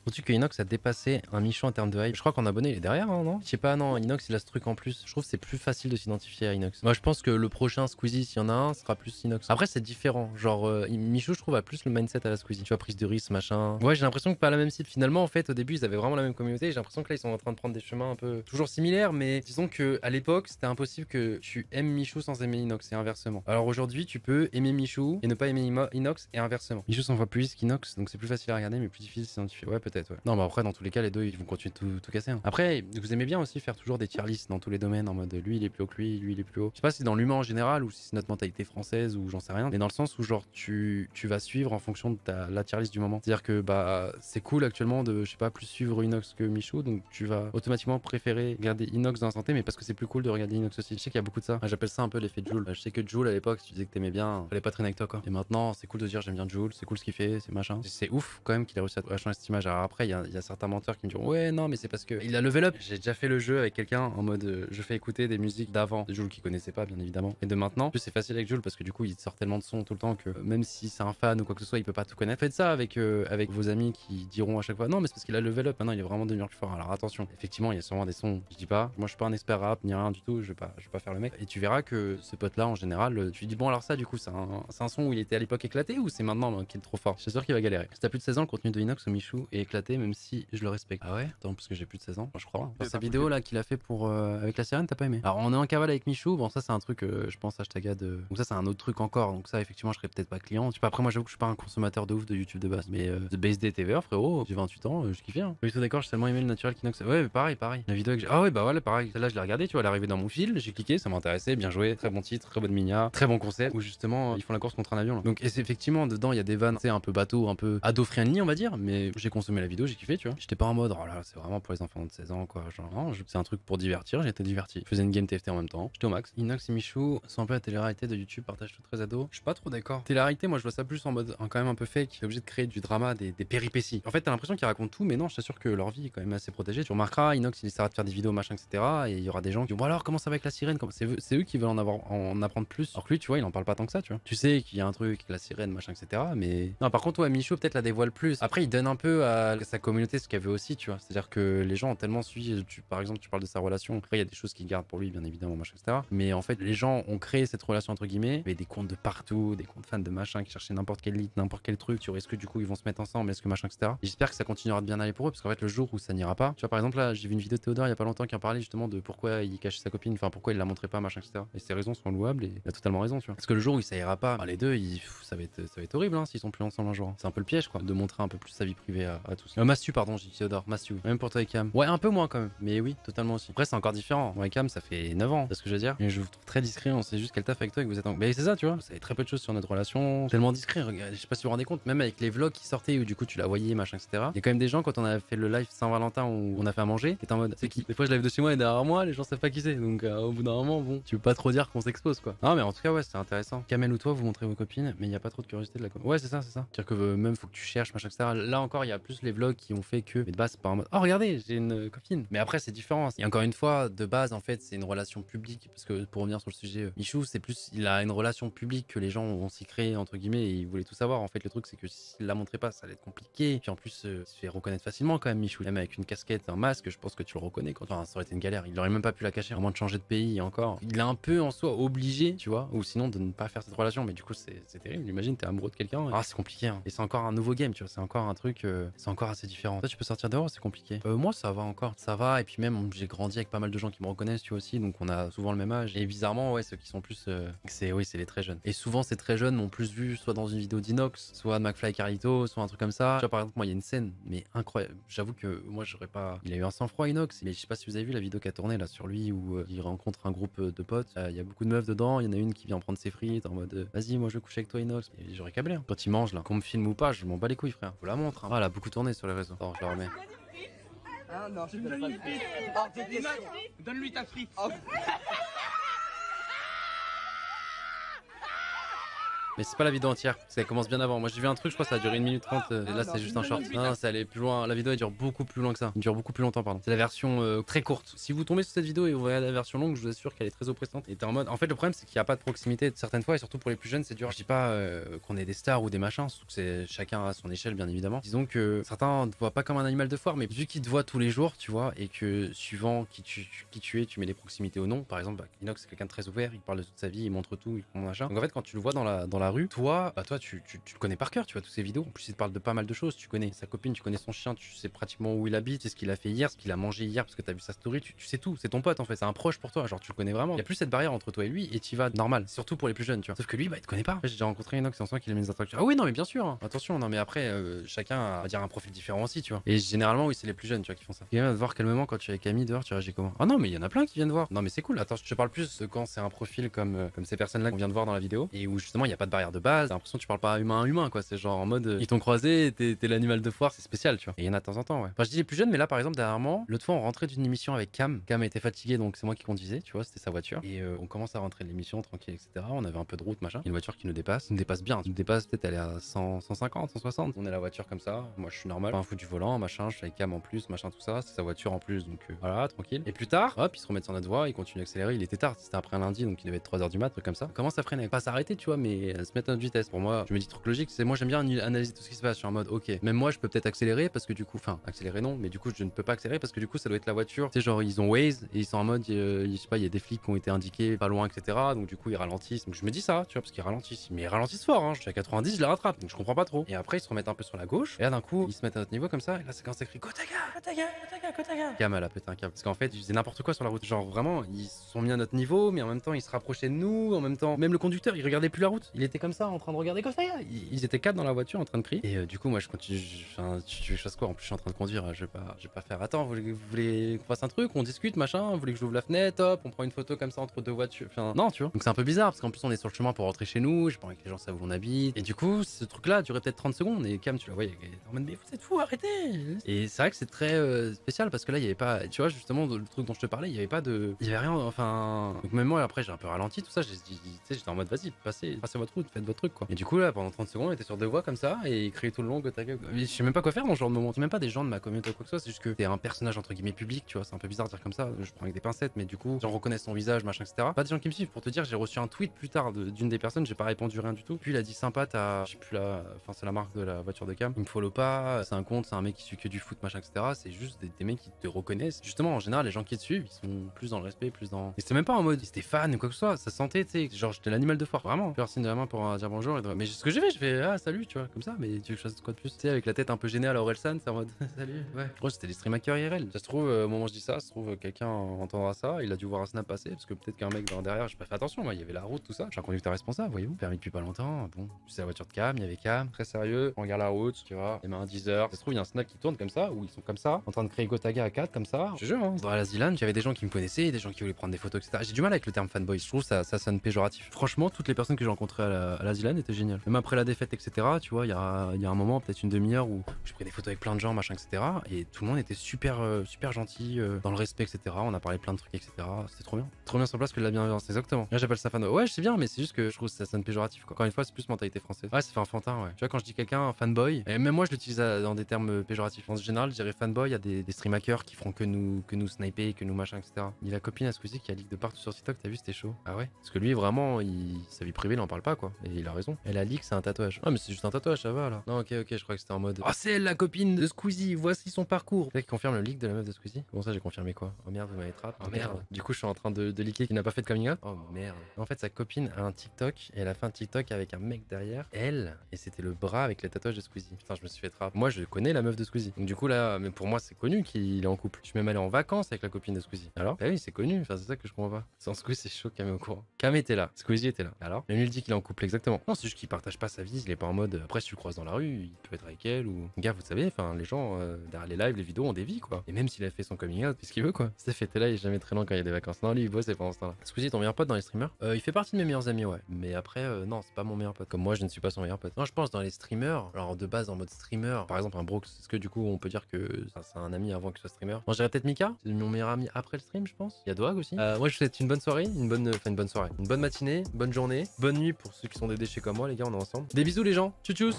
Trouves-tu que Inox a dépassé un Michaud en termes de hype? Je crois qu'en abonné il est derrière, hein, non? Je sais pas, non, Inox il a ce truc en plus. Je trouve que c'est plus facile de s'identifier à Inox. Moi je pense que le prochain Squeezie, s'il y en a un, sera plus Inox. Après c'est différent. Genre Michaud je trouve a plus le mindset à la Squeezie. Tu vois, prise de risque, machin. Ouais, j'ai l'impression que pas la même cible. Finalement en fait au début ils avaient vraiment la même communauté. J'ai l'impression que là ils sont en train de prendre des chemins un peu toujours similaires, mais disons que à l'époque c'était impossible que tu aimes Michou sans aimer Inox et inversement. Alors aujourd'hui tu peux aimer Michou et ne pas aimer Inox et inversement. Michou s'envoie plus vite qu'Inox, donc c'est plus facile à regarder mais plus difficile de s'identifier. Ouais, peut-être, ouais. Non, mais après, dans tous les cas, les deux, ils vont continuer de tout casser. Hein. Après, vous aimez bien aussi faire toujours des tier lists dans tous les domaines, en mode lui, il est plus haut que lui il est plus haut. Je sais pas si c'est dans l'humain en général ou si c'est notre mentalité française ou j'en sais rien, mais dans le sens où, genre, tu vas suivre en fonction de la tier list du moment. C'est-à-dire que, bah, c'est cool actuellement de, je sais pas, plus suivre Inox que Michou, donc tu vas automatiquement préférer regarder Inox dans l'instant T, mais parce que c'est plus cool de regarder Inox aussi. Je sais qu'il y a beaucoup de ça. J'appelle ça un peu l'effet Joule. Je sais que Joule, à l'époque, si tu disais que t'aimais bien, fallait pas traîner avec toi, quoi. Et maintenant, c'est cool de dire j'aime bien Joule, c'est cool ce qu'il fait, c'est machin. C'est ouf quand même qu'il a réussi à changer cette image. Alors après, il y a certains menteurs qui me diront ouais, non, mais c'est parce que il a level up. J'ai déjà fait le jeu avec quelqu'un en mode je fais écouter des musiques d'avant, de Joule qui connaissait pas, bien évidemment, et de maintenant. En plus, c'est facile avec Joule parce que du coup, il sort tellement de sons tout le temps que même si c'est un fan ou quoi que ce soit, il peut pas tout connaître. Faites ça avec vos amis qui diront à chaque fois non, mais c'est parce qu'il a level up. Maintenant, il est vraiment devenu plus fort. Alors attention, effectivement, il y a sûrement des sons. Je dis pas, moi, je suis pas un expert rap ni rien du tout. Je vais pas faire le mec. Et tu verras que ce pote-là, en général, tu lui dis bon, alors ça, du coup, c'est un son où il était à l'époque éclaté ou c'est maintenant qu'il est trop fort. Je suis sûr qu'il va galérer. Si t'as plus de 16 ans, le contenu de Inox ou Michou est éclaté, même si je le respecte. Ah ouais? Attends, parce que j'ai plus de 16 ans, je crois. Dans sa vidéo là qu'il a fait pour avec la sirène, t'as pas aimé? Alors on est en cavale avec Michou, bon ça c'est un truc, je pense hashtag de. Donc ça c'est un autre truc encore, donc ça effectivement je serais peut-être pas client. Tu sais pas, après moi j'avoue que je suis pas un consommateur de ouf de YouTube de base, mais de BSD TV frérot, j'ai 28 ans, je kiffe bien. Oui tout d'accord, j'ai tellement aimé le naturel qu'Inox. Ouais mais pareil. La vidéo que j'ai. Ah ouais bah voilà pareil, celle-là je l'ai regardée, tu vois, elle est arrivée dans mon fil, j'ai cliqué, ça m'intéressait, bien joué, très bon titre, très bonne minia, très bon concept, où justement ils font la course contre un avion là. Donc et c'est effectivement dedans il y a des vannes, c'est un peu bateau, un peu ado friendly on va dire, mais j'ai consommé la vidéo, j'ai kiffé, tu vois. J'étais pas en mode oh là c'est vraiment pour les enfants de 16 ans quoi, genre non, c'est un truc pour divertir, j'ai été diverti. Je faisais une game TFT en même temps, j'étais au max. Inox et Michou sont un peu la télé-réalité de YouTube, partagent tout très ado. Je suis pas trop d'accord. Télé-réalité, moi je vois ça plus en mode quand même un peu fake, il est obligé de créer du drama, des péripéties. En fait t'as l'impression qu'ils racontent tout, mais non, je t'assure que leur vie est quand même assez protégée. Tu remarqueras, Inox il essaiera de faire des vidéos machin etc. Et il y aura des gens qui disent bon alors comment ça va avec la sirène, c'est eux qui veulent en apprendre plus. Alors que lui tu vois il en parle pas tant que ça, tu vois. Tu sais qu'il y a un truc, la sirène machin etc. Mais non par contre ouais Michou peut-être la dévoile plus. Après il donne un peu à sa communauté ce qu'elle veut aussi, tu vois. C'est-à-dire que les gens ont tellement suivi, par exemple tu parles de sa relation, après il y a des choses qu'il garde pour lui bien évidemment machin etc. Mais en fait les gens ont créé cette relation entre guillemets, mais des comptes de partout, des comptes fans de machin qui cherchaient n'importe quel lit, n'importe quel truc, tu vois, est-ce que du coup ils vont se mettre ensemble, est-ce que machin etc. Et j'espère que ça continuera de bien aller pour eux parce qu'en fait le jour où ça n'ira pas, tu vois par exemple là j'ai vu une vidéo de Théodore il y a pas longtemps qui en parlait justement de pourquoi il cachait sa copine, enfin pourquoi il la montrait pas machin etc. Et ses raisons sont louables et il a totalement raison, tu vois. Parce que le jour où ça ira pas, bah, les deux ça va être horrible hein, s'ils sont plus ensemble un jour. C'est un peu le piège quoi, de montrer un peu plus sa vie privée à tous. Mastu pardon, j'ai dit Théodore, Mastu. Même pour toi et Cam. Ouais un peu moins quand même, mais oui totalement aussi. Après c'est encore différent. Moi et Cam ça fait 9 ans, c'est ce que je veux dire. Et je vous trouve très discret, on sait juste qu'elle taffe avec toi et que vous êtes en. Mais c'est ça tu vois, vous savez très peu de choses sur notre relation, tellement discret. Regarde, je sais pas si vous vous rendez compte, même avec les vlogs qui sortaient où du coup tu la voyais machin etc. Il y a quand même des gens quand on a fait le live Saint-Valentin où on a fait à manger, qui étaient en mode c'est qui. Des fois je live de chez moi et derrière moi les gens savent pas qui c'est, donc au bout d'un moment bon, tu peux pas trop dire qu'on s'expose quoi. Non mais en tout cas ouais c'est intéressant. Kamel ou toi vous montrez vos copines, mais il y a pas trop de curiosité de la copine. Ouais c'est ça. C'est-à-dire que même faut que tu cherches machin etc. Là encore il y a plus les vlogs qui ont fait que, mais de base c'est pas en mode oh regardez j'ai une copine. Mais après c'est différent. Et encore une fois de base en fait c'est une relation publique parce que pour revenir sur le sujet Michou c'est plus il a une relation publique que les gens ont s'y créé entre guillemets et ils voulaient tout savoir. En fait le truc c'est que s'il la montrait pas ça allait être compliqué. Puis en plus il se fait reconnaître facilement quand même Michou. Même avec une casquette, un masque, je pense que tu le reconnais quand enfin, ça aurait été une galère. Il aurait même pas pu la cacher, à moins de changer de pays et encore. Il est un peu en soi obligé, tu vois, ou sinon de ne pas faire cette relation. Mais du coup c'est terrible. Imagine t'es amoureux de quelqu'un. Ah c'est compliqué. Hein. Et c'est encore un nouveau game, tu vois. C'est encore un truc, c'est encore assez différent. Toi tu peux sortir dehors, c'est compliqué. Moi ça va encore, ça va. Et puis même j'ai grandi avec pas mal de gens qui me reconnaissent, tu vois aussi. Donc on a souvent le même âge. Et bizarrement ouais ceux qui sont plus, c'est les très jeunes. Et souvent ces très jeunes m'ont plus vu soit dans une vidéo d'Inox, soit de McFly et Carlito, soit un truc comme ça. Tu vois par exemple moi il y a une scène mais incroyable. J'avoue que moi j'aurais pas. Il a eu un sang-froid Inox, mais je sais pas si vous avez vu la vidéo qui a tourné là sur lui où il rencontre un groupe de potes. Il y a beaucoup de meufs dedans. Il y en a une qui vient prendre ses frites en mode vas-y, moi je veux coucher avec toi Inox. Et j'aurais câblé. Hein. Quand il mange là, qu'on me filme ou pas, je m'en bats les couilles frère. Je vous la montre. Hein. Ah, elle a beaucoup tourné sur les réseaux. Attends, je la remets. Ah non, je donne pas de frites. Oh, t'es question. Donne-lui ta frite. Oh. Mais c'est pas la vidéo entière, parce qu'elle commence bien avant. Moi j'ai vu un truc, je crois que ça a duré 1 minute 30. Là c'est juste un short. Non, c'est allé plus loin. La vidéo elle dure beaucoup plus loin que ça. Elle dure beaucoup plus longtemps, pardon. C'est la version très courte. Si vous tombez sur cette vidéo et vous voyez la version longue, je vous assure qu'elle est très oppressante. Et t'es en mode. En fait, le problème c'est qu'il n'y a pas de proximité certaines fois, et surtout pour les plus jeunes, c'est dur. Je dis pas qu'on est des stars ou des machins, surtout que c'est chacun à son échelle, bien évidemment. Disons que certains ne te voient pas comme un animal de foire, mais vu qu'ils te voient tous les jours, tu vois, et que suivant qui tu es, tu mets des proximités ou non. Par exemple, Inox c'est quelqu'un de très ouvert, il parle de toute sa vie, il montre tout, il montre machin. Donc en fait, quand tu le vois dans la rue, toi, tu le connais par cœur, tu vois, toutes ses vidéos. En plus, il te parle de pas mal de choses. Tu connais sa copine, tu connais son chien, tu sais pratiquement où il habite, tu sais ce qu'il a fait hier, ce qu'il a mangé hier, parce que t'as vu sa story, tu sais tout. C'est ton pote en fait, c'est un proche pour toi, genre tu le connais vraiment. Il y a plus cette barrière entre toi et lui, et tu vas normal, surtout pour les plus jeunes, tu vois. Sauf que lui, bah, il te connaît pas. J'ai déjà rencontré Inox et on sent qu'il a mis des interactions. Ah oui, non, mais bien sûr, hein. Attention, non, mais après, chacun a, dire, un profil différent aussi, tu vois. Et généralement, oui, c'est les plus jeunes, tu vois, qui font ça. Et même de voir calmement quand tu es avec Camille dehors, tu réagis comment? Ah non, mais il y en a plein qui viennent voir. Non, mais c'est cool. Attends, je te parle plus de quand c'est un profil comme ces personnes-là qu'on vient de voir dans la vidéo, et où justement il y a pas de barrière de base. T'as l'impression que tu parles pas humain à humain, quoi. C'est genre en mode ils t'ont croisé, t'es l'animal de foire, c'est spécial, tu vois. Et il y en a de temps en temps, ouais. Enfin, je dis les plus jeunes, mais là, par exemple, dernièrement, l'autre fois, on rentrait d'une émission avec Cam. Cam était fatigué, donc c'est moi qui conduisais, tu vois, c'était sa voiture. Et on commence à rentrer de l'émission tranquille, etc. On avait un peu de route, machin. Une voiture qui nous dépasse bien. Qui nous dépasse, peut-être elle est à 100, 150, 160. On est la voiture comme ça. Moi, je suis normal. Pas un fou du volant, machin. Je suis avec Cam en plus, machin, tout ça. C'est sa voiture en plus, donc voilà, tranquille. Et plus tard, hop, ils se remettent sur notre voie, ils continuent d'accélérer. Il était tard, c'était après un lundi, donc il devait être 3h du mat, truc comme ça. On commence à freiner, pas s'arrêter, tu vois, mais se mettre à notre vitesse. Pour moi, je me dis truc logique, c'est moi j'aime bien analyser tout ce qui se passe. Je suis en mode, ok, même moi je peux peut-être accélérer parce que du coup, enfin, accélérer non, mais du coup je ne peux pas accélérer parce que du coup ça doit être la voiture. Tu sais, genre ils ont Waze et ils sont en mode, je sais pas, il y a des flics qui ont été indiqués pas loin, etc. Donc du coup ils ralentissent. Donc je me dis ça, tu vois, parce qu'ils ralentissent. Mais ils ralentissent fort, hein. Je suis à 90, je les rattrape, donc je comprends pas trop. Et après ils se remettent un peu sur la gauche. Et là d'un coup, ils se mettent à notre niveau comme ça. Et là c'est quand c'est écrit Kotaga, Kotaga, Kotaga, Kotaga. Cam, elle a pété un câble. Parce qu'en fait, ils faisaient n'importe quoi sur la route. Genre vraiment, ils se sont mis à notre niveau, mais en même temps ils se rapprochaient de nous. En même temps, même le conducteur, il regardait plus la route. Il était comme ça, en train de regarder Kotaga. Ils étaient 4 dans la voiture en train de crier. Et du coup, moi je continue. Enfin, tu fais quoi? En plus, je suis en train de conduire. Je vais pas faire. Attends, vous voulez qu'on fasse un truc? On discute, machin? Vous voulez que j'ouvre la fenêtre? Hop, on prend une photo comme ça entre deux voitures. Enfin, non, tu vois. Donc c'est un peu bizarre parce qu'en plus, on est sur le chemin pour rentrer chez nous. J'ai pas envie que les gens savent où on habite. Et du coup, ce truc-là a duré peut-être 30 secondes. Et Cam, tu la voyais, elle était en mode, mais vous êtes fous, arrêtez! Et c'est vrai que c'est très spécial parce que là, il y avait pas. Tu vois, justement, le truc dont je te parlais, il y avait pas de. Il y avait rien. Enfin. Donc même moi, après, j'ai un peu ralenti tout ça. J'étais en mode, vas-y, passez votre route, faites votre truc, quoi. Et du coup, là, pendant 30 secondes, on était sur deux voies comme ça et il criait tout le long que ta gueule. Je sais même pas quoi faire dans ce genre de moment. C'est même pas des gens de ma communauté ou quoi que ce soit, c'est juste que t'es un personnage entre guillemets public, tu vois. C'est un peu bizarre de dire comme ça. Je prends avec des pincettes, mais du coup, les gens reconnaissent son visage, machin, etc. Pas des gens qui me suivent. Pour te dire, j'ai reçu un tweet plus tard d'une des personnes, j'ai pas répondu rien du tout. Puis il a dit sympa, je sais plus la. Enfin, c'est la marque de la voiture de Cam. Il me follow pas, c'est un compte, c'est un mec qui suit que du foot, machin, etc. C'est juste des mecs qui te reconnaissent. Justement, en général, les gens qui te suivent, ils sont plus dans le respect, plus dans. Et c'était même pas en mode, ils étaient fans ou quoi que ce soit. Ça sentait, tu sais, genre j'étais l'animal de foire, vraiment. Faire signe de la main pour dire bonjour. Mais ce que j'ai fait, je fais ah salut, tu vois, comme ça. Mais tu veux que je fasse quoi de plus? Tu sais, avec la tête un peu gênée à la Orelsan, c'est en mode salut. Ouais. Gros, c'était des stream hackers IRL. Ça se trouve, au moment où je dis ça, se trouve quelqu'un entendra ça. Il a dû voir un snap passer parce que peut-être qu'un mec derrière, j'ai pas fait attention. Moi, il y avait la route, tout ça. Je suis un conducteur responsable, voyez-vous. Permis depuis pas longtemps. Bon, c'est la voiture de Cam, il y avait Cam, très sérieux. On regarde la route, tu vois. Les mains à 10 heures. Ça se trouve, il y a un snap qui tourne comme ça, où ils sont comme ça, en train de créer Gotaga à 4 comme ça. Je jure, hein. Dans la Zilan, il y avait des gens qui me connaissaient, des gens qui voulaient prendre des photos, etc. J'ai du mal avec le terme fanboy. Je trouve ça sonne péjoratif. Franchement, toutes les personnes que j'ai rencontrées à la Zilan étaient géniales. Même après la défaite, etc. Tu vois, il y a un moment, peut-être une demi-heure où j'ai pris des photos avec plein de gens, machin, etc. Et tout le monde était super gentil, dans le respect, etc. On a parlé plein de trucs, etc. C'était trop bien. Trop bien sur place que de la bienveillance, exactement. Là, j'appelle ça fanboy. Ouais, je sais bien, mais c'est juste que je trouve que ça sonne péjoratif, quoi. Encore une fois, c'est plus mentalité française. Ouais, ça fait enfantin, ouais. Tu vois, quand je dis quelqu'un fanboy, et même moi, je l'utilise dans des termes péjoratifs. En général, je dirais fanboy à des stream hackers qui feront que nous sniper, que nous machin, etc. Il a la copine à Squeezie qui a leak de partout sur TikTok, t'as vu, c'était chaud. Ah ouais? Parce que lui, vraiment, sa vie privée, il en parle pas, quoi. Et il a raison. Elle a leak, c'est un tatouage. Ah, mais c'est juste un tatouage, ça va, là. Non, ok, je crois que c'était en mode. Oh, c'est elle, la copine de Squeezie, voici son parcours. C'est qui confirme le leak de la meuf de Squeezie. Bon, ça, j'ai confirmé quoi? Oh merde, vous m'avez trappé. Oh merde. Du coup, je suis en train de leaker qui n'a pas fait de coming out. Oh merde. En fait, sa copine a un TikTok et elle a fait un TikTok avec un mec derrière. Elle, et c'était le bras avec les tatouages de Squeezie. Putain, je me suis fait trap. Moi, je connais la meuf de Squeezie. Donc, du coup, là, mais pour moi, c'est connu qu'il est en couple. Je suis même allé en vacances avec la copine de Squeezie. Alors? Bah oui, c'est connu. Enfin, c'est ça que je comprends pas. Sans Squeezie, c'est chaud, Cam est au courant. Cam était là. Squeezie était là. Alors? Même lui dit qu'il est en couple, exactement. Non, c'est juste qu'il partage pas sa vie. Il est pas en mode. Après, si tu le croises dans la rue, il peut être avec elle ou. Gars, vous savez, enfin, les gens, derrière les lives, les vidéos ont des vies, quoi. Et même s'il a fait son coming out, qu'est-ce qu'il veut, quoi. C'est fait là, il est jamais très long quand il y a des vacances. Non, lui, il bosse pendant ce temps-là. Squeezie est ton meilleur pote dans les streamers? Il fait partie de mes meilleurs amis, ouais. Mais après, non, c'est pas mon meilleur pote. Comme moi, je ne suis pas son meilleur pote. Non, je pense dans les streamers, alors de base en mode streamer, par exemple un Brooks, est-ce que du coup on peut dire que c'est un ami avant qu'il soit streamer? Moi, je dirais peut-être Mika, c'est mon meilleur ami après le stream, je pense. Il y a Doag aussi. Moi, je vous souhaite une bonne soirée, une bonne soirée, une bonne matinée, bonne journée, bonne nuit pour ceux ceux qui sont des déchets comme moi, les gars, on est ensemble. Des bisous, les gens. Tchou tchous.